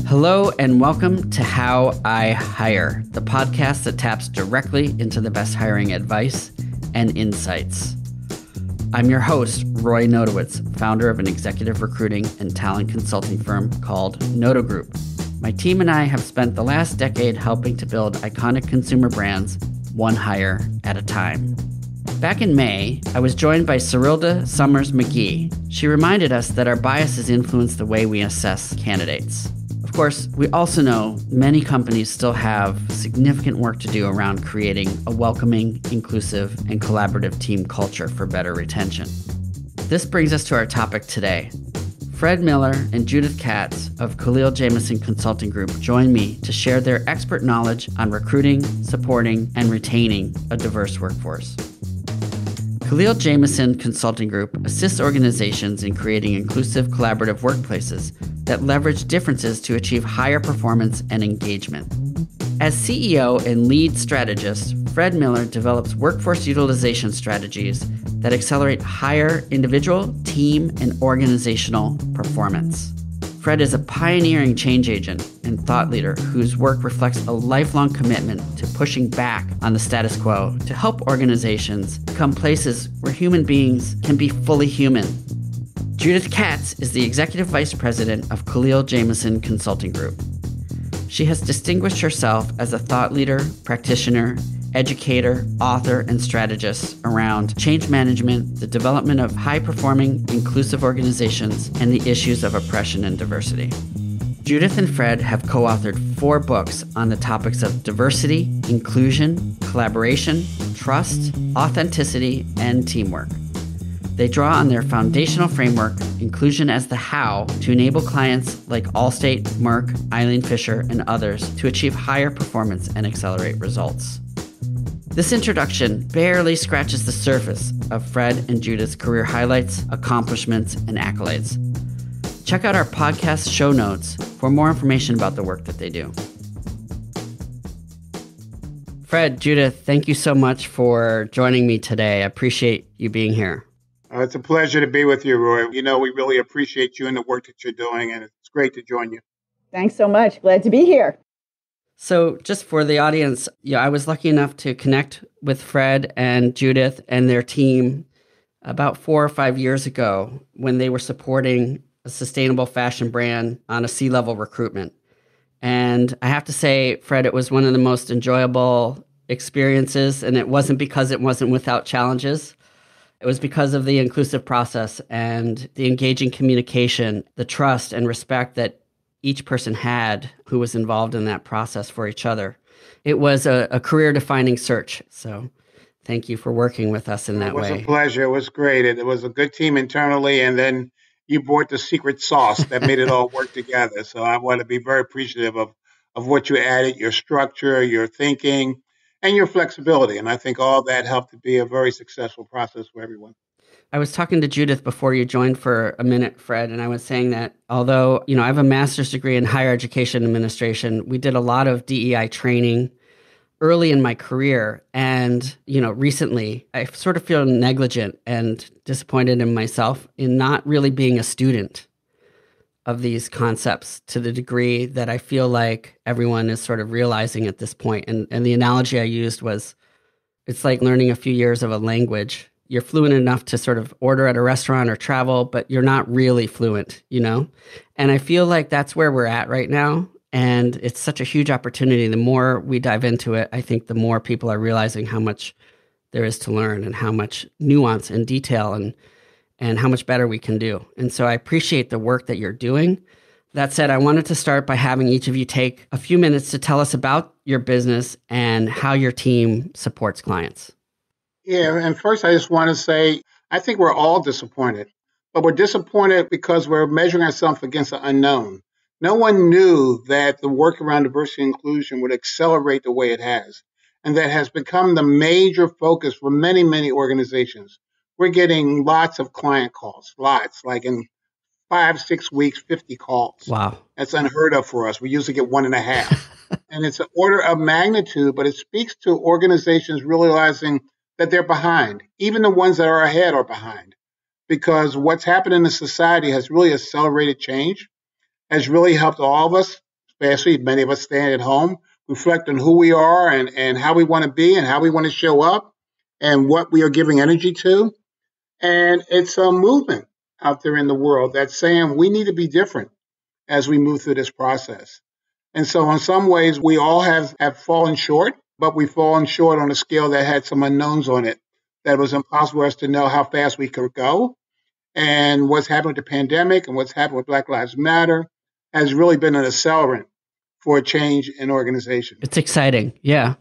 Hello and welcome to How I Hire, the podcast that taps directly into the best hiring advice and insights. I'm your host, Roy Notowitz, founder of an executive recruiting and talent consulting firm called Noto Group. My team and I have spent the last decade helping to build iconic consumer brands, one hire at a time. Back in May, I was joined by Cyrilda Summers McGee. She reminded us that our biases influence the way we assess candidates. Of course, we also know many companies still have significant work to do around creating a welcoming, inclusive, and collaborative team culture for better retention. This brings us to our topic today. Fred Miller and Judith Katz of Kaleel Jamison Consulting Group join me to share their expert knowledge on recruiting, supporting, and retaining a diverse workforce. Kaleel Jamison Consulting Group assists organizations in creating inclusive, collaborative workplaces that leverage differences to achieve higher performance and engagement. As CEO and lead strategist, Fred Miller develops workforce utilization strategies that accelerate higher individual, team, and organizational performance. Fred is a pioneering change agent and thought leader whose work reflects a lifelong commitment to pushing back on the status quo to help organizations become places where human beings can be fully human. Judith Katz is the Executive Vice President of Kaleel Jamison Consulting Group. She has distinguished herself as a thought leader, practitioner, educator, author, and strategist around change management, the development of high-performing, inclusive organizations, and the issues of oppression and diversity. Judith and Fred have co-authored 4 books on the topics of diversity, inclusion, collaboration, trust, authenticity, and teamwork. They draw on their foundational framework, inclusion as the how, to enable clients like Allstate, Merck, EILEEN FISHER, and others to achieve higher performance and accelerate results. This introduction barely scratches the surface of Fred and Judith's career highlights, accomplishments, and accolades. Check out our podcast show notes for more information about the work that they do. Fred, Judith, thank you so much for joining me today. I appreciate you being here. It's a pleasure to be with you, Roy. You know, we really appreciate you and the work that you're doing, and it's great to join you. Thanks so much. Glad to be here. So just for the audience, I was lucky enough to connect with Fred and Judith and their team about 4 or 5 years ago when they were supporting a sustainable fashion brand on a C-level recruitment. And I have to say, Fred, it was one of the most enjoyable experiences, and it wasn't because it wasn't without challenges. It was because of the inclusive process and the engaging communication, the trust and respect that each person had who was involved in that process for each other. It was a career-defining search. So thank you for working with us in that way. It was a pleasure. It was great. It was a good team internally, and then you brought the secret sauce that made it all work together. So I want to be very appreciative of what you added, your structure, your thinking, and your flexibility. And I think all that helped to be a very successful process for everyone. I was talking to Judith before you joined for a minute, Fred, and I was saying that although, I have a master's degree in higher education administration, we did a lot of DEI training early in my career. And, recently I sort of feel negligent and disappointed in myself in not really being a student of these concepts to the degree that I feel like everyone is sort of realizing at this point. And the analogy I used was, it's like learning a few years of a language. You're fluent enough to sort of order at a restaurant or travel, but you're not really fluent, And I feel like that's where we're at right now. And it's such a huge opportunity. The more we dive into it, I think the more people are realizing how much there is to learn and how much nuance and detail and how much better we can do. And so I appreciate the work that you're doing. That said, I wanted to start by having each of you take a few minutes to tell us about your business and how your team supports clients. Yeah, and first I just want to say, I think we're all disappointed, but we're disappointed because we're measuring ourselves against the unknown. No one knew that the work around diversity and inclusion would accelerate the way it has, and that has become the major focus for many, many organizations. We're getting lots of client calls, like in 5-6 weeks, 50 calls. Wow. That's unheard of for us. We usually get 1.5. And it's an order of magnitude, but it speaks to organizations realizing that they're behind. Even the ones that are ahead are behind, because what's happened in the society has really accelerated change, has really helped all of us especially many of us staying at home, reflect on who we are and how we want to be and how we want to show up and what we are giving energy to. And it's a movement out there in the world that's saying we need to be different as we move through this process. And so in some ways, we all have fallen short, but we've fallen short on a scale that had some unknowns on it that was impossible for us to know how fast we could go. And what's happened with the pandemic and what's happened with Black Lives Matter has really been an accelerant for a change in organization. It's exciting. Yeah.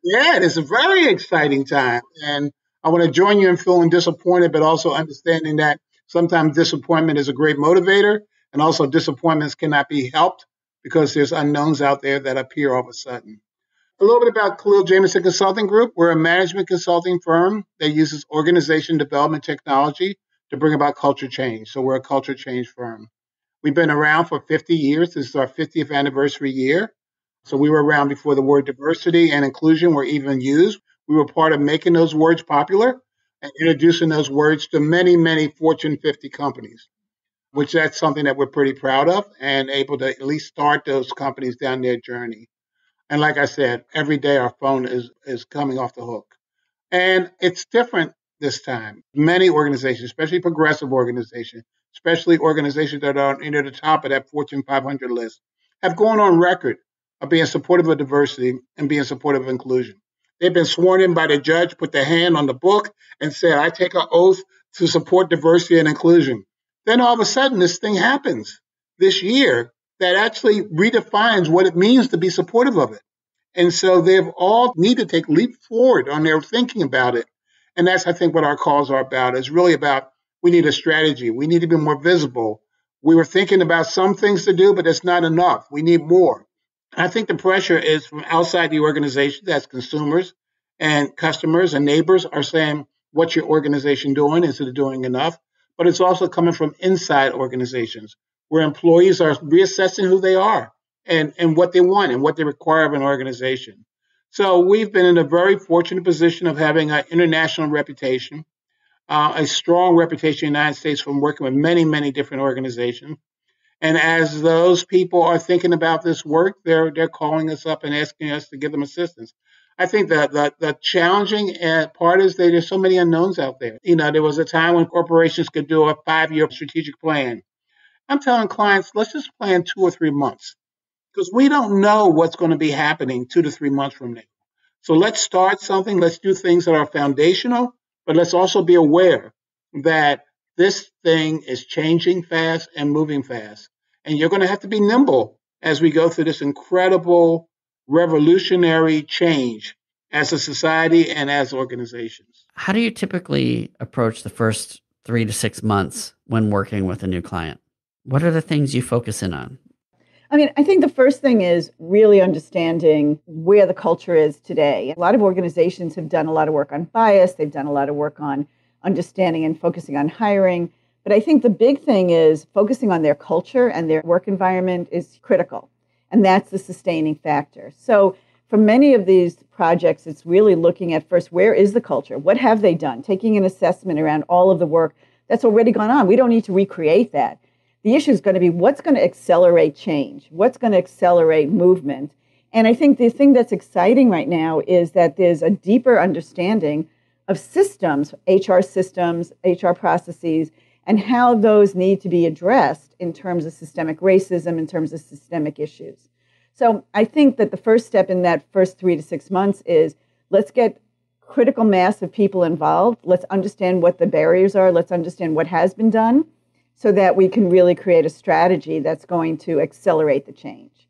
Yeah, it is a very exciting time. And I want to join you in feeling disappointed, but also understanding that sometimes disappointment is a great motivator. And also disappointments cannot be helped because there's unknowns out there that appear all of a sudden. A little bit about Kaleel Jamison Consulting Group. We're a management consulting firm that uses organization development technology to bring about culture change. So we're a culture change firm. We've been around for 50 years. This is our 50th anniversary year. So we were around before the word diversity and inclusion were even used. We were part of making those words popular and introducing those words to many, many Fortune 50 companies, which that's something that we're pretty proud of and able to at least start those companies down their journey. And like I said, every day our phone is coming off the hook. And it's different this time. Many organizations, especially progressive organizations, especially organizations that are near the top of that Fortune 500 list, have gone on record of being supportive of diversity and being supportive of inclusion. They've been sworn in by the judge, put their hand on the book, and said, I take an oath to support diversity and inclusion. Then all of a sudden, this thing happens this year that actually redefines what it means to be supportive of it. And so they've all need to take leap forward on their thinking about it. And that's, I think, what our calls are about. It's really about we need a strategy. We need to be more visible. We were thinking about some things to do, but it's not enough. We need more. I think the pressure is from outside the organization, that's consumers and customers and neighbors are saying, what's your organization doing? Is it doing enough? But it's also coming from inside organizations where employees are reassessing who they are and what they want and what they require of an organization. So we've been in a very fortunate position of having an international reputation, a strong reputation in the United States from working with many, many different organizations. And as those people are thinking about this work, they're calling us up and asking us to give them assistance. I think that the challenging part is that there's so many unknowns out there. You know, there was a time when corporations could do a 5-year strategic plan. I'm telling clients, let's just plan 2 or 3 months because we don't know what's going to be happening 2 to 3 months from now. So let's start something. Let's do things that are foundational, but let's also be aware that this thing is changing fast and moving fast. And you're going to have to be nimble as we go through this incredible revolutionary change as a society and as organizations. How do you typically approach the first 3 to 6 months when working with a new client? What are the things you focus in on? I mean, I think the first thing is really understanding where the culture is today. A lot of organizations have done a lot of work on bias. They've done a lot of work on understanding and focusing on hiring. But I think the big thing is focusing on their culture and their work environment is critical. And that's the sustaining factor. So for many of these projects, it's really looking at first, where is the culture? What have they done? Taking an assessment around all of the work that's already gone on. We don't need to recreate that. The issue is going to be what's going to accelerate change? What's going to accelerate movement? And I think the thing that's exciting right now is that there's a deeper understanding of systems, HR processes, and how those need to be addressed in terms of systemic racism, in terms of systemic issues. So I think that the first step in that first 3 to 6 months is let's get critical mass of people involved. Let's understand what the barriers are. Let's understand what has been done so that we can really create a strategy that's going to accelerate the change.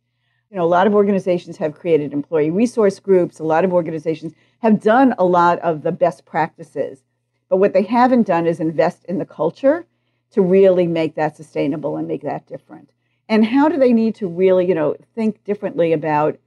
You know, a lot of organizations have created employee resource groups. A lot of organizations have done a lot of the best practices. But what they haven't done is invest in the culture to really make that sustainable and make that different. And how do they need to really, think differently about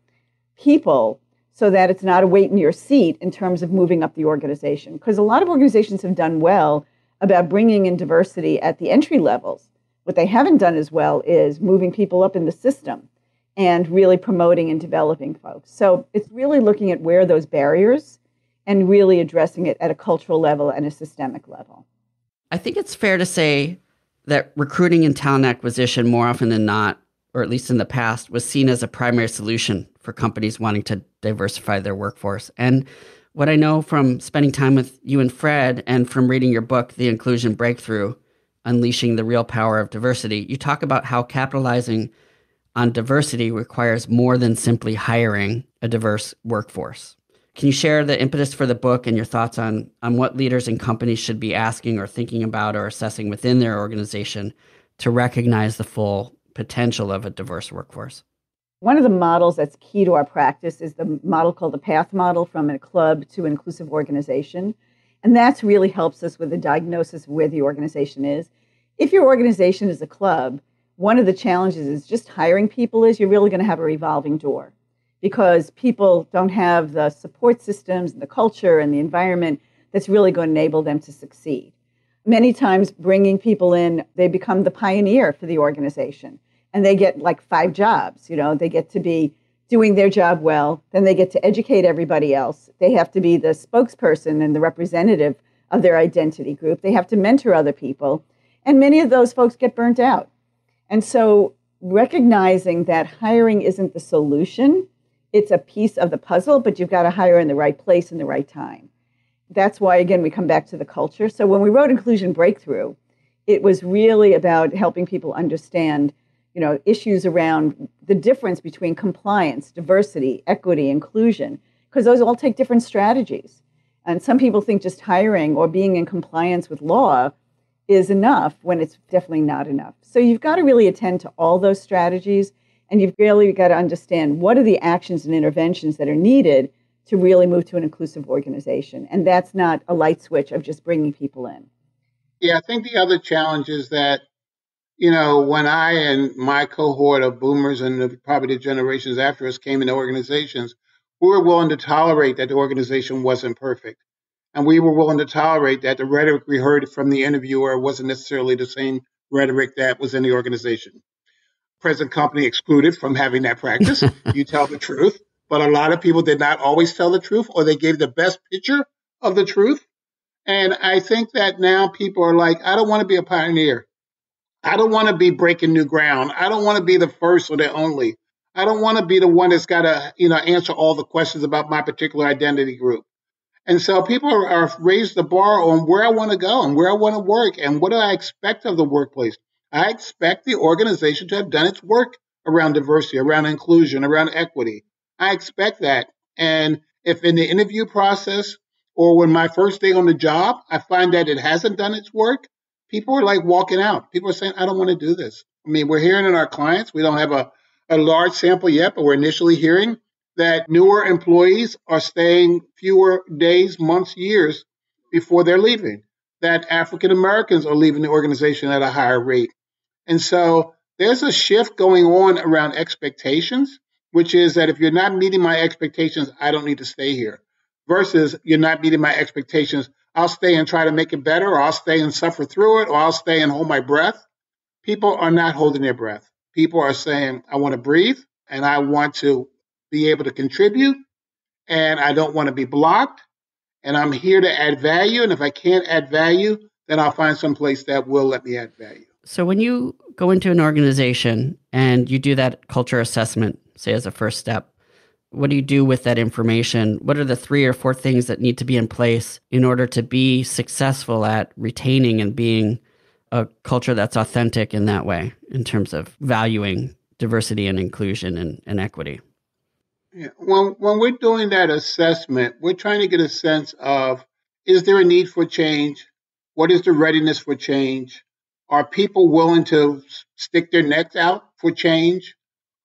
people so that it's not a wait in your seat in terms of moving up the organization? Because a lot of organizations have done well about bringing in diversity at the entry levels. What they haven't done as well is moving people up in the system and really promoting and developing folks. So it's really looking at where those barriers and really addressing it at a cultural level and a systemic level. I think it's fair to say that recruiting and talent acquisition more often than not or at least in the past, was seen as a primary solution for companies wanting to diversify their workforce. And what I know from spending time with you and Fred and from reading your book, The Inclusion Breakthrough, Unleashing the Real Power of Diversity, you talk about how capitalizing on diversity requires more than simply hiring a diverse workforce. Can you share the impetus for the book and your thoughts on what leaders and companies should be asking or thinking about or assessing within their organization to recognize the full potential of a diverse workforce? One of the models that's key to our practice is the model called the PATH model, from a club to an inclusive organization. And that really helps us with the diagnosis of where the organization is. If your organization is a club, one of the challenges is just hiring people is you're really going to have a revolving door because people don't have the support systems and the culture and the environment that's really going to enable them to succeed. Many times bringing people in, they become the pioneer for the organization and they get like 5 jobs. They get to be doing their job well, then they get to educate everybody else. They have to be the spokesperson and the representative of their identity group. They have to mentor other people. And many of those folks get burnt out. And so recognizing that hiring isn't the solution, it's a piece of the puzzle, but you've got to hire in the right place in the right time. That's why, again, we come back to the culture. So when we wrote Inclusion Breakthrough, it was really about helping people understand issues around the difference between compliance, diversity, equity, inclusion, because those all take different strategies. And some people think just hiring or being in compliance with law is enough when it's definitely not enough. So you've got to really attend to all those strategies, and you've really got to understand what are the actions and interventions that are needed to really move to an inclusive organization. And that's not a light switch of just bringing people in. Yeah, I think the other challenge is that when I and my cohort of boomers and probably the generations after us came into organizations, we were willing to tolerate that the organization wasn't perfect. And we were willing to tolerate that the rhetoric we heard from the interviewer wasn't necessarily the same rhetoric that was in the organization. Present company excluded from having that practice. You tell the truth. But a lot of people did not always tell the truth, or they gave the best picture of the truth. And I think that now people are like, I don't want to be a pioneer. I don't want to be breaking new ground. I don't want to be the first or the only. I don't want to be the one that's got to, answer all the questions about my particular identity group. And so people are raised the bar on where I want to go and where I want to work and what do I expect of the workplace. I expect the organization to have done its work around diversity, around inclusion, around equity. I expect that. And if in the interview process or when my first day on the job, I find that it hasn't done its work, people are like walking out. People are saying, I don't want to do this. I mean, we're hearing in our clients, we don't have a large sample yet, but we're initially hearing that newer employees are staying fewer days, months, years before they're leaving, that African Americans are leaving the organization at a higher rate. And so there's a shift going on around expectations, which is that if you're not meeting my expectations, I don't need to stay here, versus you're not meeting my expectations, I'll stay and try to make it better, or I'll stay and suffer through it, or I'll stay and hold my breath. People are not holding their breath. People are saying, I want to breathe and I want to be able to contribute, and I don't want to be blocked, and I'm here to add value. And if I can't add value, then I'll find some place that will let me add value. So when you go into an organization and you do that culture assessment, say as a first step, what do you do with that information? What are the 3 or 4 things that need to be in place in order to be successful at retaining and being a culture that's authentic in that way, in terms of valuing diversity and inclusion and equity? Yeah. When we're doing that assessment, we're trying to get a sense of, is there a need for change? What is the readiness for change? Are people willing to stick their necks out for change?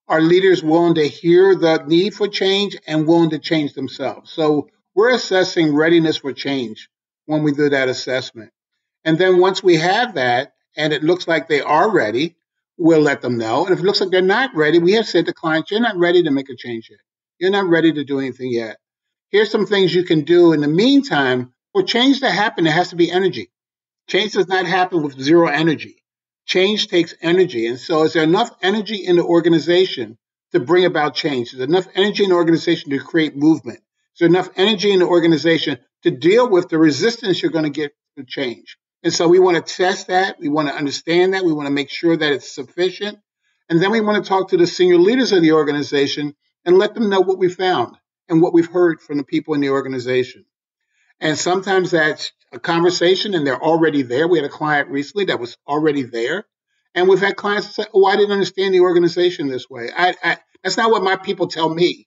Are leaders willing to hear the need for change and willing to change themselves? So we're assessing readiness for change when we do that assessment. And then once we have that, and it looks like they are ready, we'll let them know. And if it looks like they're not ready, we have said to clients, you're not ready to make a change yet. You're not ready to do anything yet. Here's some things you can do in the meantime. For change to happen, there has to be energy. Change does not happen with zero energy. Change takes energy. And so is there enough energy in the organization to bring about change? Is there enough energy in the organization to create movement? Is there enough energy in the organization to deal with the resistance you're going to get to change? And so we want to test that. We want to understand that. We want to make sure that it's sufficient. And then we want to talk to the senior leaders of the organization and let them know what we found and what we've heard from the people in the organization. And sometimes that's a conversation and they're already there. We had a client recently that was already there. And we've had clients that say, oh, I didn't understand the organization this way. That's not what my people tell me,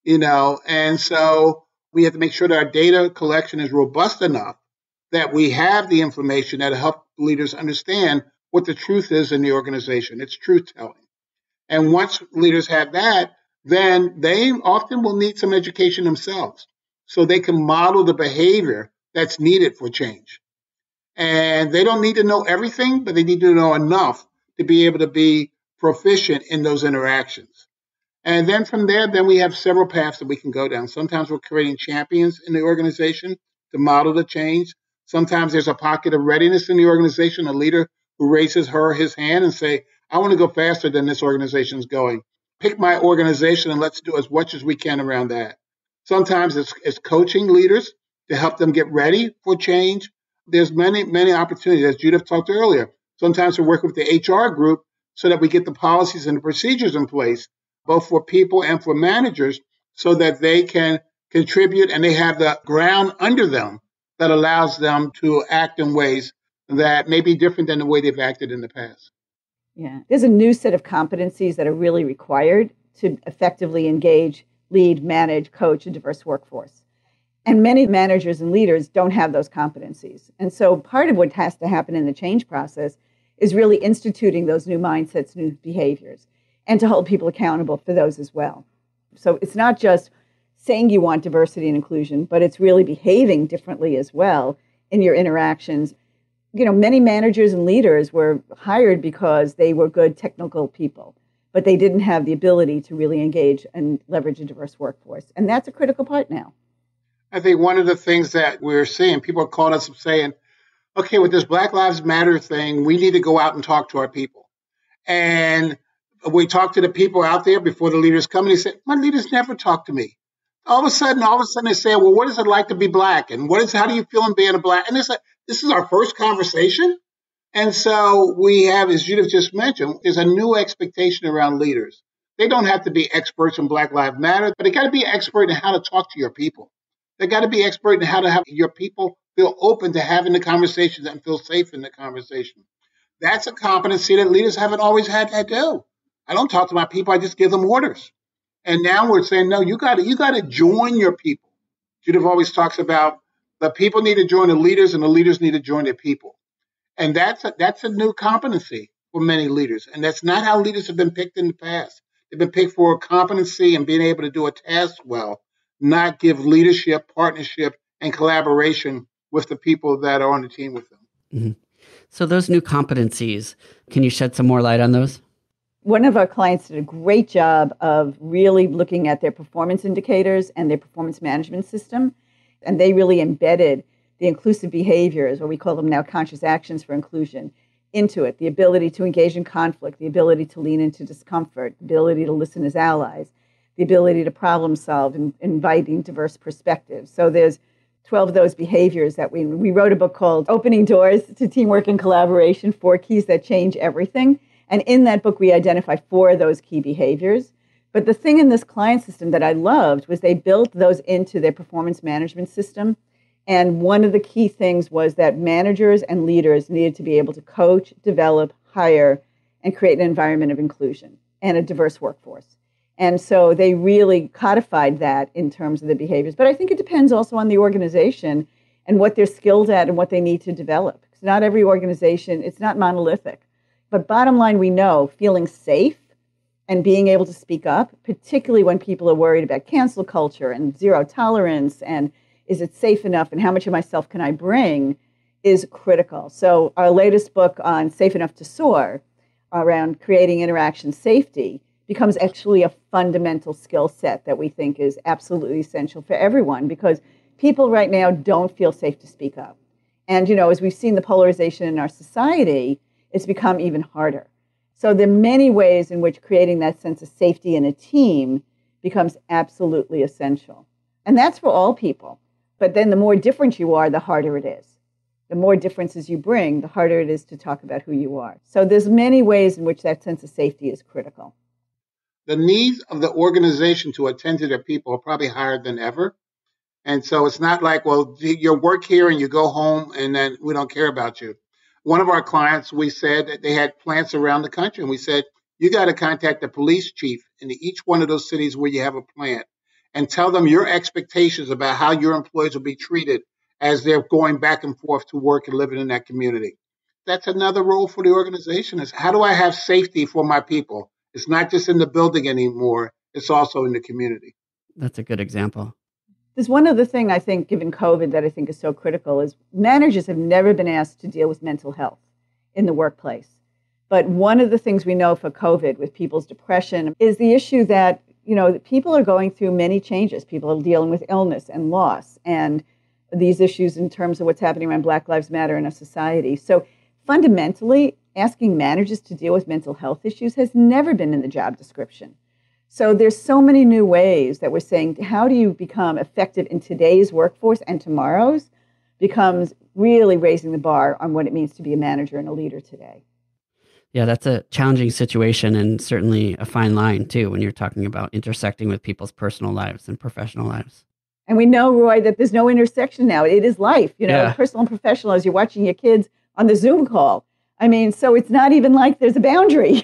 And so we have to make sure that our data collection is robust enough that we have the information that help leaders understand what the truth is in the organization. It's truth telling. And once leaders have that, then they often will need some education themselves so they can model the behavior that's needed for change. And they don't need to know everything, but they need to know enough to be able to be proficient in those interactions. And then from there, then we have several paths that we can go down. Sometimes we're creating champions in the organization to model the change. Sometimes there's a pocket of readiness in the organization, a leader who raises her or his hand and say, I want to go faster than this organization is going. Pick my organization and let's do as much as we can around that. Sometimes it's coaching leaders to help them get ready for change. There's many opportunities, as Judith talked earlier. Sometimes we're working with the HR group so that we get the policies and the procedures in place, both for people and for managers, so that they can contribute and they have the ground under them that allows them to act in ways that may be different than the way they've acted in the past. Yeah, there's a new set of competencies that are really required to effectively engage, lead, manage, coach a diverse workforce. And many managers and leaders don't have those competencies. And so part of what has to happen in the change process is really instituting those new mindsets, new behaviors, and to hold people accountable for those as well. So it's not just saying you want diversity and inclusion, but it's really behaving differently as well in your interactions. Many managers and leaders were hired because they were good technical people, but they didn't have the ability to really engage and leverage a diverse workforce. And that's a critical part now. I think one of the things that we're seeing, people are calling us and saying, okay, with this Black Lives Matter thing, we need to go out and talk to our people. And we talk to the people out there before the leaders come, and they say, my leaders never talk to me. All of a sudden they say, well, what is it like to be Black? And how do you feel in being a Black? And it's like, this is our first conversation. And so we have, as Judith just mentioned, is a new expectation around leaders. They don't have to be experts in Black Lives Matter, but they got to be expert in how to talk to your people. They got to be expert in how to have your people feel open to having the conversations and feel safe in the conversation. That's a competency that leaders haven't always had to do. I don't talk to my people. I just give them orders. And now we're saying, no, you got to join your people. Judith always talks about the people need to join the leaders and the leaders need to join their people. And that's a new competency for many leaders. And that's not how leaders have been picked in the past. They've been picked for competency and being able to do a task well, not give leadership, partnership, and collaboration with the people that are on the team with them. Mm-hmm. So those new competencies, can you shed some more light on those? One of our clients did a great job of really looking at their performance indicators and their performance management system. And they really embedded the inclusive behaviors, or we call them now conscious actions for inclusion, into it. The ability to engage in conflict, the ability to lean into discomfort, the ability to listen as allies, the ability to problem solve, and inviting diverse perspectives. So there's 12 of those behaviors that we wrote a book called Opening Doors to Teamwork and Collaboration, 4 Keys That Change Everything. And in that book, we identify 4 of those key behaviors. But the thing in this client system that I loved was they built those into their performance management system. And one of the key things was that managers and leaders needed to be able to coach, develop, hire, and create an environment of inclusion and a diverse workforce. And so they really codified that in terms of the behaviors. But I think it depends also on the organization and what they're skilled at and what they need to develop. Because not every organization, it's not monolithic. But bottom line, we know feeling safe and being able to speak up, particularly when people are worried about cancel culture and zero tolerance and is it safe enough and how much of myself can I bring, is critical. So our latest book on Safe Enough to Soar around creating interaction safety becomes actually a fundamental skill set that we think is absolutely essential for everyone, because people right now don't feel safe to speak up. And, as we've seen the polarization in our society, it's become even harder. So there are many ways in which creating that sense of safety in a team becomes absolutely essential. And that's for all people. But then the more different you are, the harder it is. The more differences you bring, the harder it is to talk about who you are. So there's many ways in which that sense of safety is critical. The needs of the organization to attend to their people are probably higher than ever. And so it's not like, well, you work here and you go home and then we don't care about you. One of our clients, we said that they had plants around the country, and we said, you got to contact the police chief in each one of those cities where you have a plant and tell them your expectations about how your employees will be treated as they're going back and forth to work and living in that community. That's another role for the organization, is how do I have safety for my people? It's not just in the building anymore. It's also in the community. That's a good example. There's one other thing I think, given COVID, that I think is so critical is managers have never been asked to deal with mental health in the workplace. But one of the things we know for COVID with people's depression is the issue that, people are going through many changes. People are dealing with illness and loss and these issues in terms of what's happening around Black Lives Matter in our society. So fundamentally, asking managers to deal with mental health issues has never been in the job description. So there's so many new ways that we're saying, how do you become effective in today's workforce and tomorrow's becomes really raising the bar on what it means to be a manager and a leader today. Yeah, that's a challenging situation and certainly a fine line too when you're talking about intersecting with people's personal lives and professional lives. And we know, Roy, that there's no intersection now. It is life, Yeah. Personal and professional as you're watching your kids on the Zoom call. I mean, so it's not even like there's a boundary.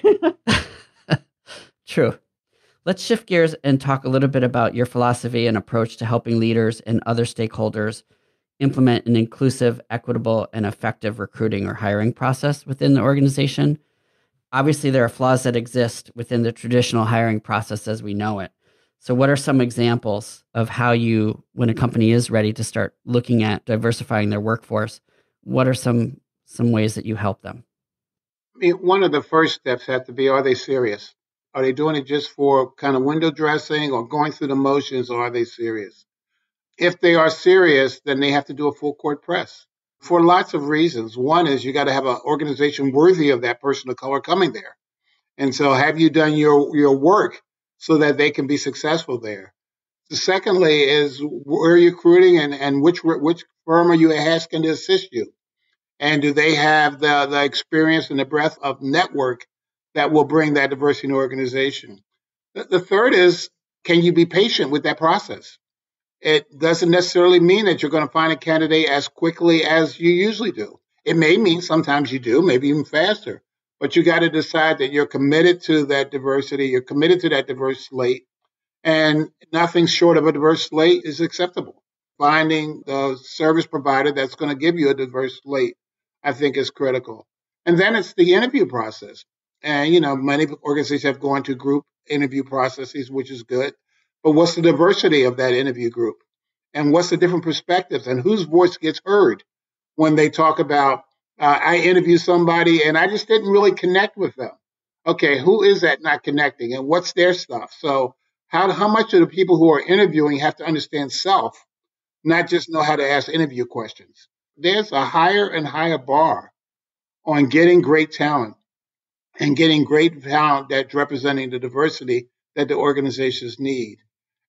True. Let's shift gears and talk a little bit about your philosophy and approach to helping leaders and other stakeholders implement an inclusive, equitable, and effective recruiting or hiring process within the organization. Obviously, there are flaws that exist within the traditional hiring process as we know it. So what are some examples of how when a company is ready to start looking at diversifying their workforce, what are some ways that you help them? I mean, one of the first steps have to be, are they serious? Are they doing it just for kind of window dressing or going through the motions, or are they serious? If they are serious, then they have to do a full court press for lots of reasons. One is you got to have an organization worthy of that person of color coming there. And so have you done your work so that they can be successful there? Secondly is, where are you recruiting and which firm are you asking to assist you? And do they have the experience and the breadth of network that will bring that diversity in the organization? The third is, can you be patient with that process? It doesn't necessarily mean that you're going to find a candidate as quickly as you usually do. It may mean sometimes you do, maybe even faster. But you got to decide that you're committed to that diversity, you're committed to that diverse slate, and nothing short of a diverse slate is acceptable. Finding the service provider that's going to give you a diverse slate, I think, is critical. And then it's the interview process. And, many organizations have gone to group interview processes, which is good. But what's the diversity of that interview group? And what's the different perspectives? And whose voice gets heard when they talk about, I interviewed somebody and I just didn't really connect with them. Okay, who is that not connecting? And what's their stuff? So how much do the people who are interviewing have to understand self, not just know how to ask interview questions? There's a higher and higher bar on getting great talent and getting great talent that's representing the diversity that the organizations need.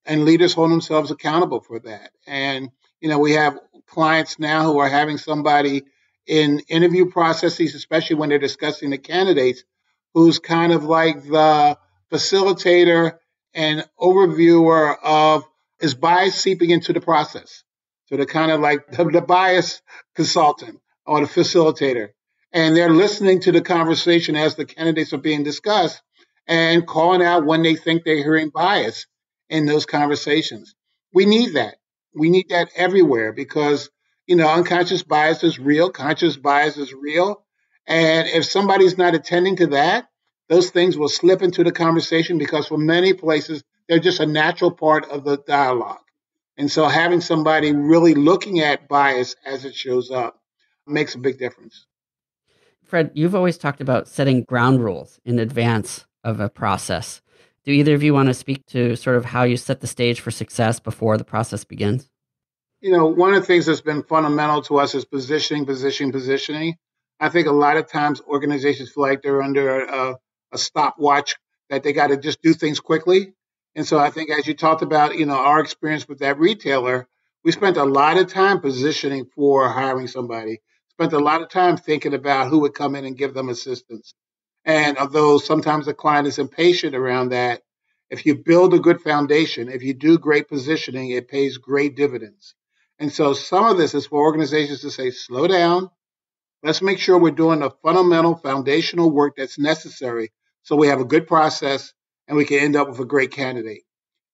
And leaders hold themselves accountable for that. And, we have clients now who are having somebody in interview processes, especially when they're discussing the candidates, who's kind of like the facilitator and overviewer of, is bias seeping into the process? So they're kind of like the bias consultant or the facilitator. And they're listening to the conversation as the candidates are being discussed and calling out when they think they're hearing bias in those conversations. We need that. We need that everywhere because, unconscious bias is real. Conscious bias is real. And if somebody's not attending to that, those things will slip into the conversation because for many places, they're just a natural part of the dialogue. And so having somebody really looking at bias as it shows up makes a big difference. Fred, you've always talked about setting ground rules in advance of a process. Do either of you want to speak to sort of how you set the stage for success before the process begins? One of the things that's been fundamental to us is positioning. I think a lot of times organizations feel like they're under a stopwatch, that they got to just do things quickly. And so I think as you talked about, our experience with that retailer, we spent a lot of time positioning for hiring somebody, spent a lot of time thinking about who would come in and give them assistance. And although sometimes the client is impatient around that, if you build a good foundation, if you do great positioning, it pays great dividends. And so some of this is for organizations to say, slow down. Let's make sure we're doing the fundamental foundational work that's necessary so we have a good process and we can end up with a great candidate.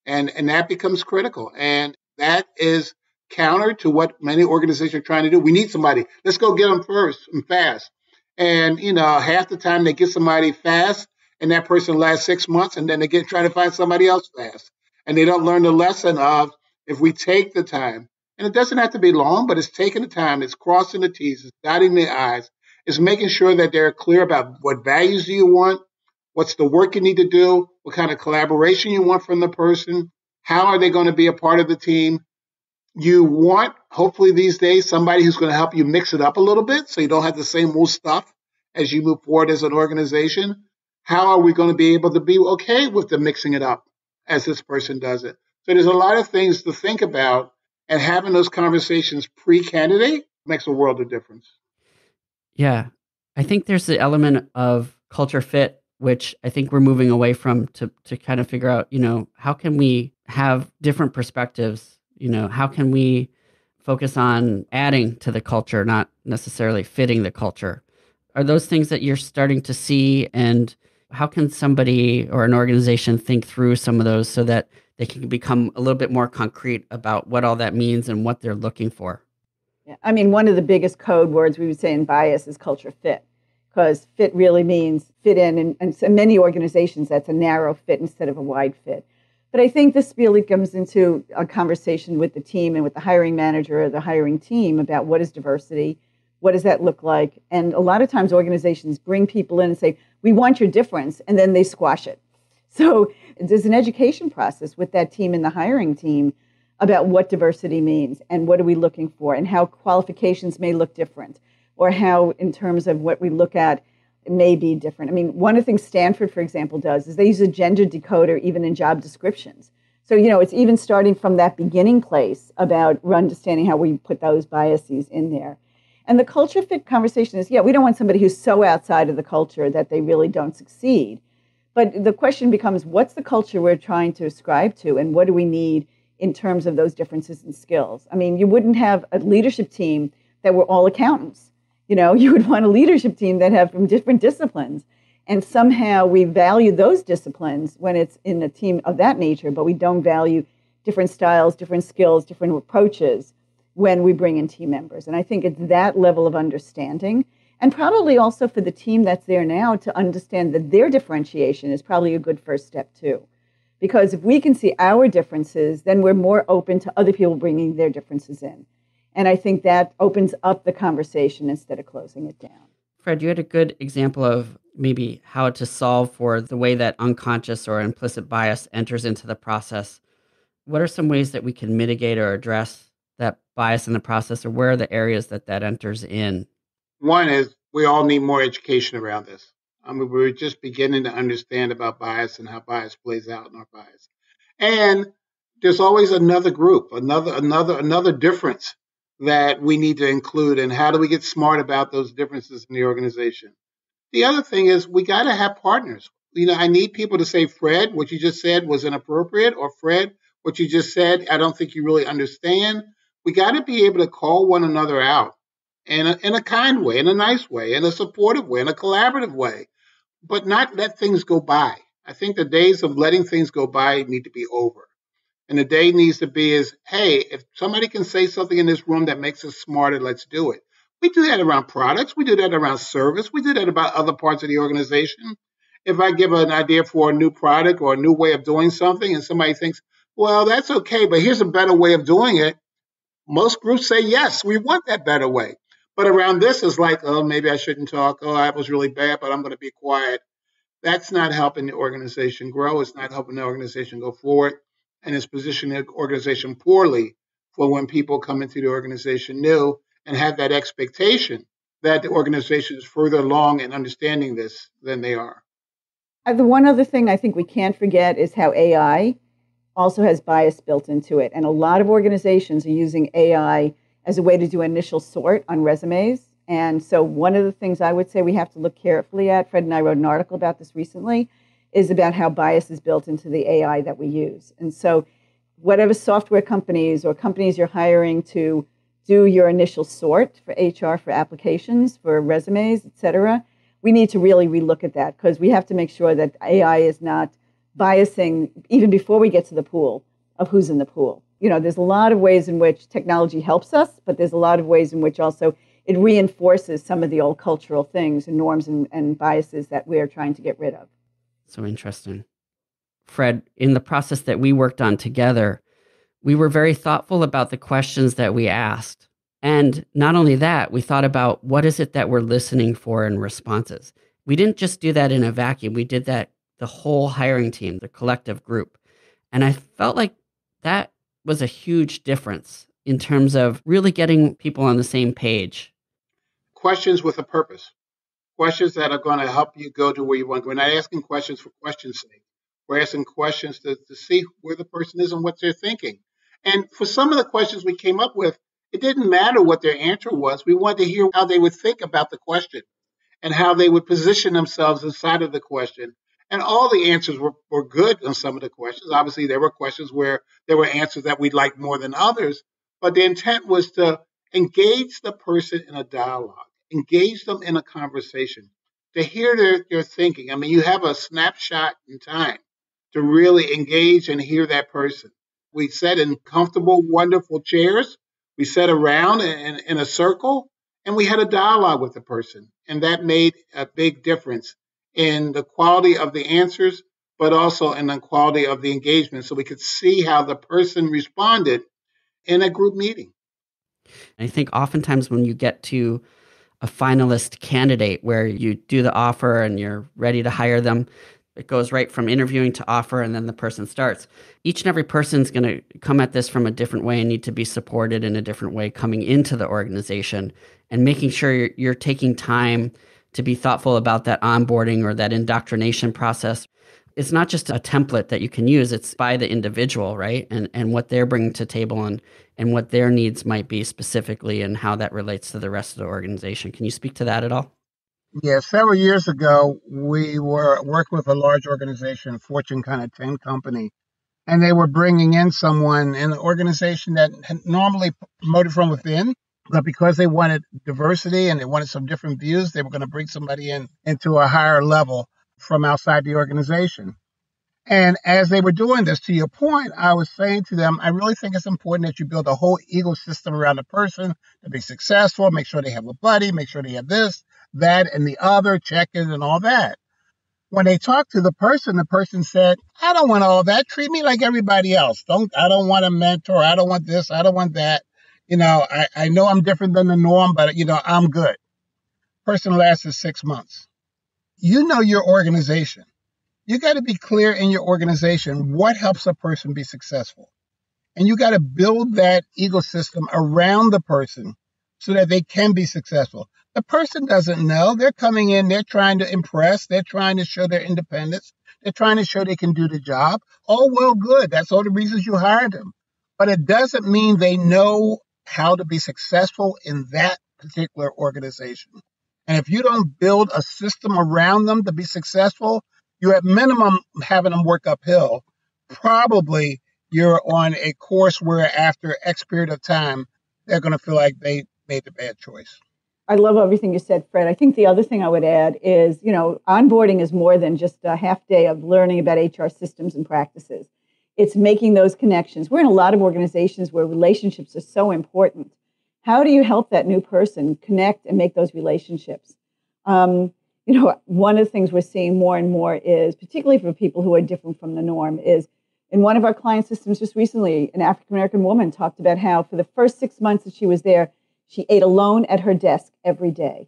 And that becomes critical. And that is counter to what many organizations are trying to do. We need somebody. Let's go get them first and fast. And, half the time they get somebody fast and that person lasts 6 months and then they get trying to find somebody else fast. And they don't learn the lesson of if we take the time, and it doesn't have to be long, but it's taking the time, it's crossing the T's, it's dotting the I's, it's making sure that they're clear about what values do you want, what's the work you need to do, what kind of collaboration you want from the person, how are they going to be a part of the team. You want, hopefully these days, somebody who's going to help you mix it up a little bit so you don't have the same old stuff as you move forward as an organization. How are we going to be able to be okay with the mixing it up as this person does it? So there's a lot of things to think about, and having those conversations pre-candidate makes a world of difference. Yeah. I think there's the element of culture fit, which I think we're moving away from to kind of figure out, how can we have different perspectives? How can we focus on adding to the culture, not necessarily fitting the culture? Are those things that you're starting to see? And how can somebody or an organization think through some of those so that they can become a little bit more concrete about what all that means and what they're looking for? Yeah. I mean, one of the biggest code words we would say in bias is culture fit, because fit really means fit in. And so many organizations, that's a narrow fit instead of a wide fit. But I think this really comes into a conversation with the team and with the hiring manager or the hiring team about what is diversity, what does that look like? And a lot of times organizations bring people in and say, we want your difference, and then they squash it. So there's an education process with that team and the hiring team about what diversity means and what are we looking for and how qualifications may look different, or how in terms of what we look at it may be different. I mean, one of the things Stanford, for example, does is they use a gender decoder even in job descriptions. So, it's even starting from that beginning place about understanding how we put those biases in there. And the culture fit conversation is, we don't want somebody who's so outside of the culture that they really don't succeed. But the question becomes, what's the culture we're trying to ascribe to, and what do we need in terms of those differences in skills? I mean, you wouldn't have a leadership team that were all accountants. You would want a leadership team that have from different disciplines. And somehow we value those disciplines when it's in a team of that nature, but we don't value different styles, different skills, different approaches when we bring in team members. And I think it's that level of understanding, and probably also for the team that's there now to understand that their differentiation is probably a good first step too. Because if we can see our differences, then we're more open to other people bringing their differences in. And I think that opens up the conversation instead of closing it down. Fred, you had a good example of maybe how to solve for the way that unconscious or implicit bias enters into the process. What are some ways that we can mitigate or address that bias in the process, or where are the areas that enters in? One is we all need more education around this. I mean, we're just beginning to understand about bias and how bias plays out in our bias. And there's always another group, another difference that we need to include, and how do we get smart about those differences in the organization. The other thing is we got to have partners. I need people to say, Fred, what you just said was inappropriate, or Fred, what you just said, I don't think you really understand. We got to be able to call one another out in a kind way, in a nice way, in a supportive way, in a collaborative way, but not let things go by. I think the days of letting things go by need to be over. And the day needs to be is, hey, if somebody can say something in this room that makes us smarter, let's do it. We do that around products. We do that around service. We do that about other parts of the organization. If I give an idea for a new product or a new way of doing something and somebody thinks, well, that's okay, but here's a better way of doing it, most groups say, yes, we want that better way. But around this is like, oh, maybe I shouldn't talk. Oh, that was really bad, but I'm going to be quiet. That's not helping the organization grow. It's not helping the organization go forward. And it's positioning the organization poorly for when people come into the organization new and have that expectation that the organization is further along in understanding this than they are. The one other thing I think we can't forget is how AI also has bias built into it. And a lot of organizations are using AI as a way to do initial sort on resumes And so one of the things I would say we have to look carefully at, Fred and I wrote an article about this recently, is about how bias is built into the AI that we use. And so whatever software companies or companies you're hiring to do your initial sort for HR, for applications, for resumes, et cetera, we need to really relook at that, because we have to make sure that AI is not biasing even before we get to the pool of who's in the pool. There's a lot of ways in which technology helps us, but there's a lot of ways in which also it reinforces some of the old cultural things and norms and biases that we're trying to get rid of. So interesting. Fred, in the process that we worked on together, we were very thoughtful about the questions that we asked. And not only that, we thought about what is it that we're listening for in responses. We didn't just do that in a vacuum. We did that the whole hiring team, the collective group. And I felt like that was a huge difference in terms of really getting people on the same page. Questions with a purpose. Questions that are going to help you go to where you want to go. We're not asking questions for questions' sake. We're asking questions to see where the person is and what they're thinking. And for some of the questions we came up with, it didn't matter what their answer was. We wanted to hear how they would think about the question and how they would position themselves inside of the question. And all the answers were good on some of the questions. Obviously, there were questions where there were answers that we liked more than others. But the intent was to engage the person in a dialogue, engage them in a conversation, to hear their thinking. I mean, you have a snapshot in time to really engage and hear that person. We sat in comfortable, wonderful chairs. We sat around in a circle, and we had a dialogue with the person. And that made a big difference in the quality of the answers, but also in the quality of the engagement. So we could see how the person responded in a group meeting. I think oftentimes when you get to a finalist candidate where you do the offer and you're ready to hire them, it goes right from interviewing to offer, and then the person starts. Each and every person's going to come at this from a different way and need to be supported in a different way coming into the organization, and making sure you're taking time to be thoughtful about that onboarding or that indoctrination process. It's not just a template that you can use. It's by the individual, right? And what they're bringing to the table and what their needs might be specifically and how that relates to the rest of the organization. Can you speak to that at all? Yeah, several years ago, we were working with a large organization, Fortune kind of 10 company, and they were bringing in someone in the organization that had normally promoted from within, but because they wanted diversity and they wanted some different views, they were going to bring somebody into a higher level from outside the organization. And as they were doing this, to your point, I was saying to them, I really think it's important that you build a whole ecosystem around the person to be successful, make sure they have a buddy, make sure they have this, that, and the other, check-in and all that. When they talked to the person said, I don't want all that. Treat me like everybody else. I don't want a mentor. I don't want this. I don't want that. I know I'm different than the norm, but, I'm good. Person lasted 6 months. You know your organization. You got to be clear in your organization what helps a person be successful. And you got to build that ecosystem around the person so that they can be successful. The person doesn't know. They're coming in. They're trying to impress. They're trying to show their independence. They're trying to show they can do the job. All well, good. That's all the reasons you hired them. But it doesn't mean they know how to be successful in that particular organization. And if you don't build a system around them to be successful, you're at minimum having them work uphill. Probably you're on a course where after X period of time, they're going to feel like they made the bad choice. I love everything you said, Fred. I think the other thing I would add is, onboarding is more than just a half day of learning about HR systems and practices. It's making those connections. We're in a lot of organizations where relationships are so important. How do you help that new person connect and make those relationships? One of the things we're seeing more and more is, particularly for people who are different from the norm, is in one of our client systems just recently, an African-American woman talked about how for the first 6 months that she was there, she ate alone at her desk every day.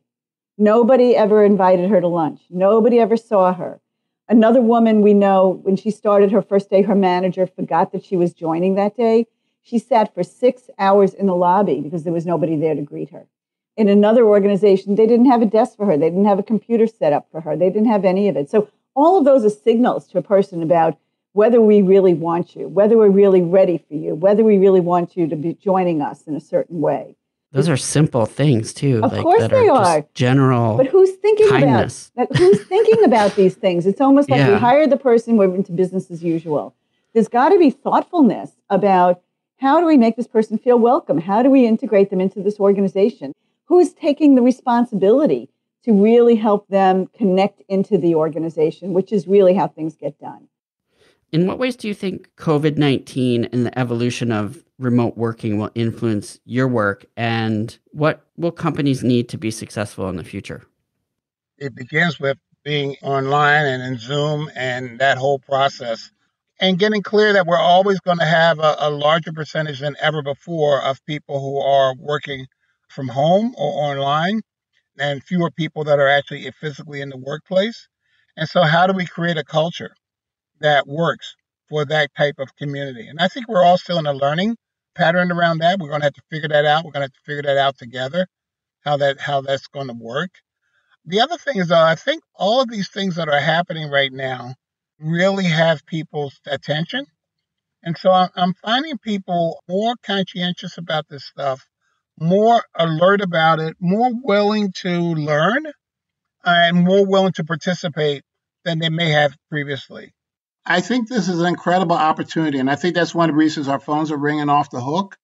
Nobody ever invited her to lunch. Nobody ever saw her. Another woman we know, when she started her first day, her manager forgot that she was joining that day. She sat for 6 hours in the lobby because there was nobody there to greet her. In another organization, they didn't have a desk for her. They didn't have a computer set up for her. They didn't have any of it. So all of those are signals to a person about whether we really want you, whether we're really ready for you, whether we really want you to be joining us in a certain way. Those are simple things too. Of like course that they are are. just general But who's thinking kindness. who's thinking about these things? It's almost like we Yeah. hired the person, we're into business as usual. There's got to be thoughtfulness about how do we make this person feel welcome? How do we integrate them into this organization? Who's taking the responsibility to really help them connect into the organization, which is really how things get done. In what ways do you think COVID-19 and the evolution of remote working will influence your work, and what will companies need to be successful in the future? It begins with being online and in Zoom and that whole process, and getting clear that we're always going to have a larger percentage than ever before of people who are working from home or online, and fewer people that are actually physically in the workplace. And so, how do we create a culture that works for that type of community? And I think we're all still in a learning pattern around that. We're going to have to figure that out. We're going to have to figure that out together, how that's going to work. The other thing is, I think all of these things that are happening right now really have people's attention. And so I'm finding people more conscientious about this stuff, more alert about it, more willing to learn, and more willing to participate than they may have previously. I think this is an incredible opportunity. And I think that's one of the reasons our phones are ringing off the hook,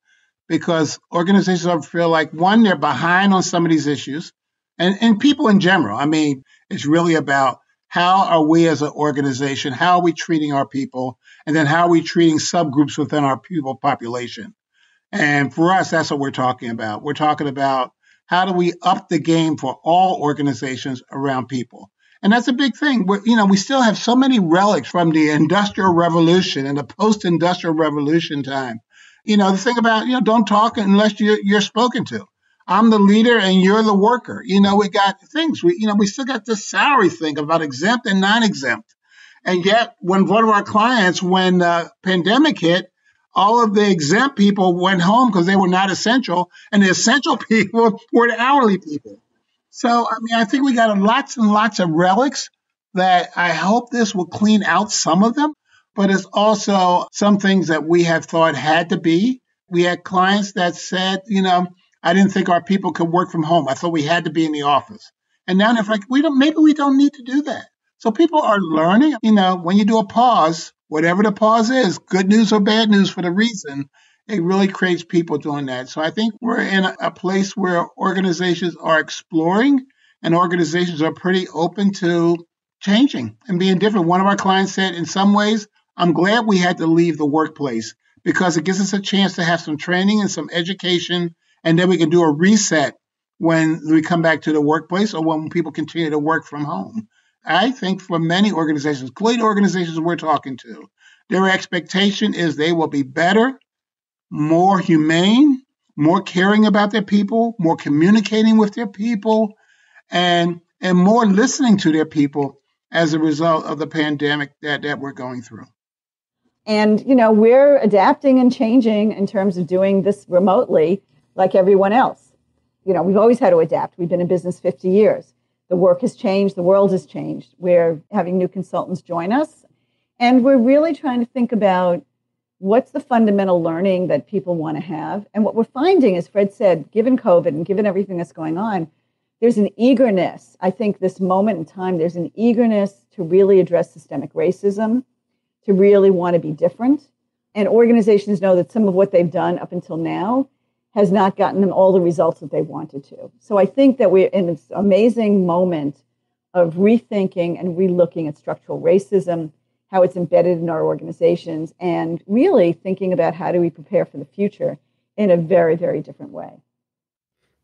because organizations feel like, one, they're behind on some of these issues, and people in general. I mean, it's really about how are we as an organization, how are we treating our people, and then how are we treating subgroups within our people population. And for us, that's what we're talking about. We're talking about how do we up the game for all organizations around people. And that's a big thing. We still have so many relics from the Industrial Revolution and the post-Industrial Revolution time. The thing about, don't talk unless you're spoken to. I'm the leader and you're the worker. We got things. We still got this salary thing about exempt and non-exempt. And yet, when one of our clients, when the pandemic hit, all of the exempt people went home because they were not essential, and the essential people were the hourly people. So, I think we got lots and lots of relics that I hope this will clean out some of them, but it's also some things that we have thought had to be. We had clients that said, I didn't think our people could work from home. I thought we had to be in the office. And now they're like, maybe we don't need to do that. So people are learning, when you do a pause, whatever the pause is, good news or bad news for the reason, it really creates people doing that. So I think we're in a place where organizations are exploring and organizations are pretty open to changing and being different. One of our clients said, in some ways, I'm glad we had to leave the workplace because it gives us a chance to have some training and some education, and then we can do a reset when we come back to the workplace or when people continue to work from home. I think for many organizations, great organizations we're talking to, their expectation is they will be better, more humane, more caring about their people, more communicating with their people, and more listening to their people as a result of the pandemic that we're going through. And, we're adapting and changing in terms of doing this remotely like everyone else. We've always had to adapt. We've been in business 50 years. The work has changed. The world has changed. We're having new consultants join us. And we're really trying to think about what's the fundamental learning that people want to have. And what we're finding, as Fred said, given COVID and given everything that's going on, there's an eagerness. I think this moment in time, there's an eagerness to really address systemic racism, to really want to be different. And organizations know that some of what they've done up until now has not gotten them all the results that they wanted to. So I think that we're in this amazing moment of rethinking and relooking at structural racism, how it's embedded in our organizations, and really thinking about how do we prepare for the future in a very, very different way.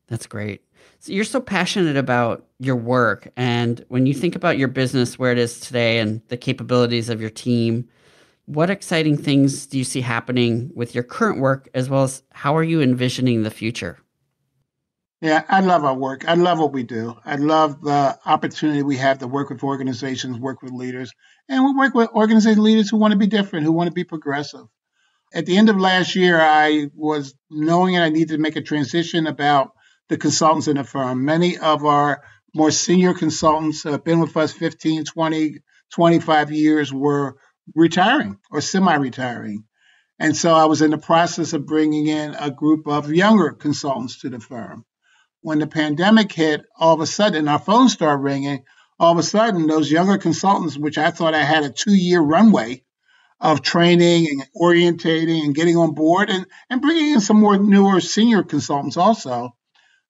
That's great. So you're so passionate about your work. And when you think about your business, where it is today and the capabilities of your team, what exciting things do you see happening with your current work, as well as how are you envisioning the future? Yeah, I love our work. I love what we do. I love the opportunity we have to work with organizations, work with leaders, and we work with organization leaders who want to be different, who want to be progressive. At the end of last year, I was knowing I needed to make a transition about the consultants in the firm. Many of our more senior consultants have been with us 15, 20, 25 years, were retiring or semi-retiring. And so I was in the process of bringing in a group of younger consultants to the firm. When the pandemic hit, all of a sudden, our phones started ringing. All of a sudden, those younger consultants, which I thought I had a 2-year runway of training and orientating and getting on board and bringing in some more newer senior consultants also,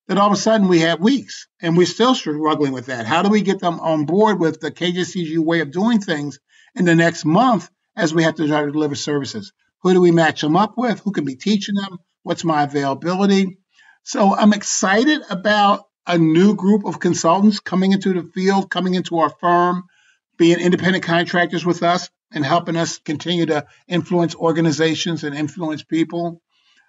that all of a sudden we had weeks, and we're still struggling with that. How do we get them on board with the KJCG way of doing things in the next month as we have to try to deliver services? Who do we match them up with? Who can be teaching them? What's my availability? So I'm excited about a new group of consultants coming into the field, coming into our firm, being independent contractors with us and helping us continue to influence organizations and influence people.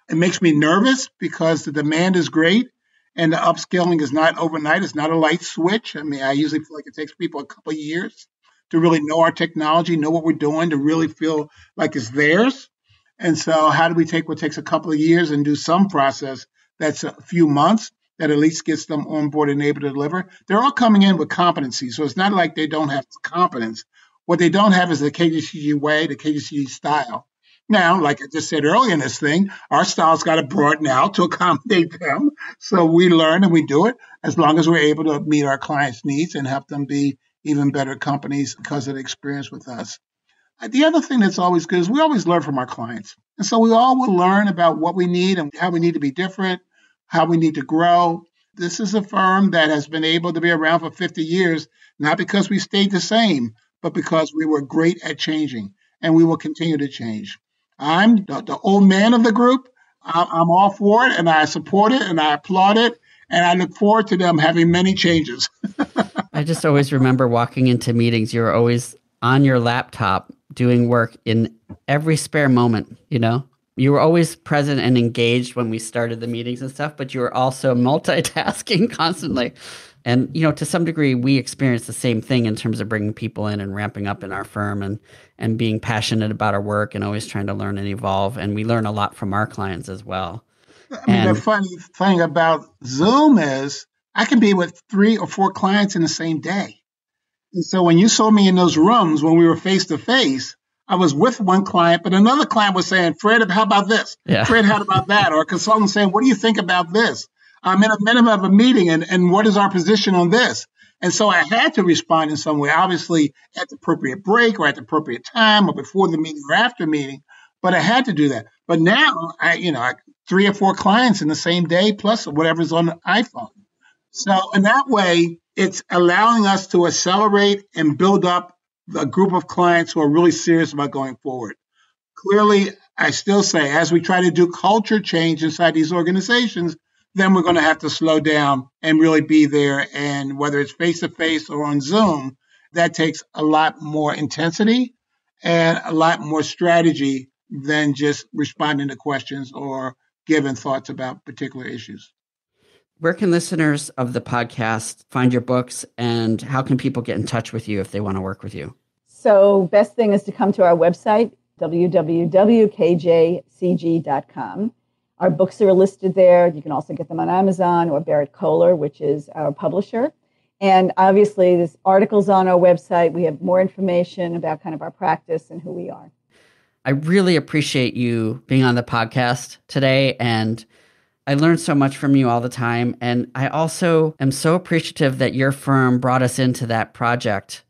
It makes me nervous because the demand is great and the upskilling is not overnight. It's not a light switch. I mean, I usually feel like it takes people a couple of years to really know our technology, know what we're doing, to really feel like it's theirs. And so how do we take what takes a couple of years and do some process that's a few months that at least gets them on board and able to deliver? They're all coming in with competencies. So it's not like they don't have competence. What they don't have is the KJCG way, the KJCG style. Now, like I just said earlier in this thing, our style's got to broaden out to accommodate them. So we learn and we do it as long as we're able to meet our clients' needs and help them be even better companies because of the experience with us. The other thing that's always good is we always learn from our clients. And so we all will learn about what we need and how we need to be different, how we need to grow. This is a firm that has been able to be around for 50 years, not because we stayed the same, but because we were great at changing, and we will continue to change. I'm the old man of the group. I'm all for it, and I support it, and I applaud it, and I look forward to them having many changes. I just always remember walking into meetings, you were always on your laptop doing work in every spare moment, you know? You were always present and engaged when we started the meetings and stuff, but you were also multitasking constantly. And, you know, to some degree, we experience the same thing in terms of bringing people in and ramping up in our firm and being passionate about our work and always trying to learn and evolve. And we learn a lot from our clients as well. I mean, the funny thing about Zoom is I can be with 3 or 4 clients in the same day. And so when you saw me in those rooms when we were face to face, I was with one client, but another client was saying, Fred, how about this? Yeah. Fred, how about that? Or a consultant saying, what do you think about this? I'm in a minute of a meeting, and what is our position on this? And so I had to respond in some way, obviously at the appropriate break or at the appropriate time or before the meeting or after meeting, but I had to do that. But now, I 3 or 4 clients in the same day, plus whatever's on the iPhone. So in that way, it's allowing us to accelerate and build up a group of clients who are really serious about going forward. Clearly, I still say, as we try to do culture change inside these organizations, then we're going to have to slow down and really be there. And whether it's face-to-face or on Zoom, that takes a lot more intensity and a lot more strategy than just responding to questions or giving thoughts about particular issues. Where can listeners of the podcast find your books, and how can people get in touch with you if they want to work with you? So best thing is to come to our website, www.kjcg.com. Our books are listed there. You can also get them on Amazon or Barrett Kohler, which is our publisher. And obviously, there's articles on our website. We have more information about kind of our practice and who we are. I really appreciate you being on the podcast today, and I learned so much from you all the time. And I also am so appreciative that your firm brought us into that project.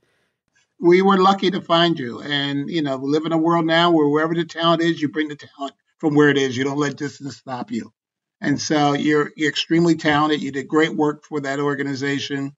We were lucky to find you. And, we live in a world now where wherever the talent is, you bring the talent from where it is. You don't let distance stop you. And so you're extremely talented. You did great work for that organization.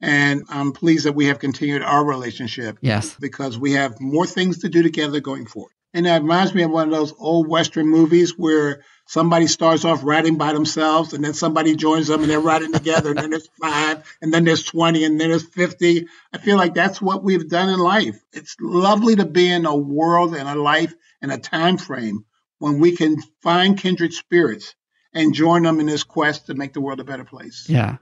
And I'm pleased that we have continued our relationship. Yes. Because we have more things to do together going forward. And that reminds me of one of those old Western movies where somebody starts off writing by themselves and then somebody joins them and they're writing together. And then there's 5 and then there's 20 and then there's 50. I feel like that's what we've done in life. It's lovely to be in a world and a life and a time frame when we can find kindred spirits and join them in this quest to make the world a better place. Yeah,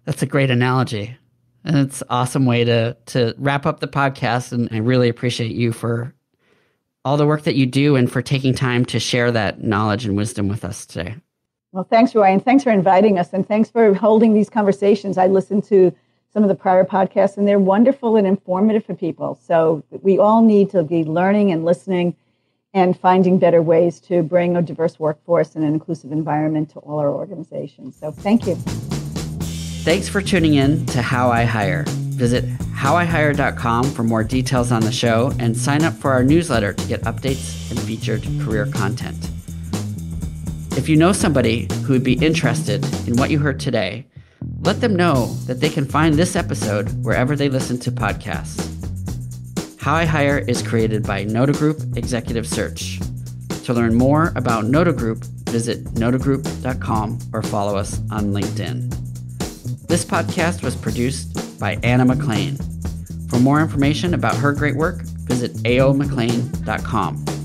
that's a great analogy. And it's an awesome way to wrap up the podcast. And I really appreciate you for all the work that you do and for taking time to share that knowledge and wisdom with us today. Well, thanks, Roy, and thanks for inviting us, and thanks for holding these conversations. I listened to some of the prior podcasts, and they're wonderful and informative for people. So we all need to be learning and listening and finding better ways to bring a diverse workforce and an inclusive environment to all our organizations. So thank you. Thanks for tuning in to How I Hire. Visit howihire.com for more details on the show and sign up for our newsletter to get updates and featured career content. If you know somebody who would be interested in what you heard today, let them know that they can find this episode wherever they listen to podcasts. How I Hire is created by Noda Group Executive Search. To learn more about Noda Group, visit nodagroup.com or follow us on LinkedIn. This podcast was produced by Anna McLean. For more information about her great work, visit aomclean.com.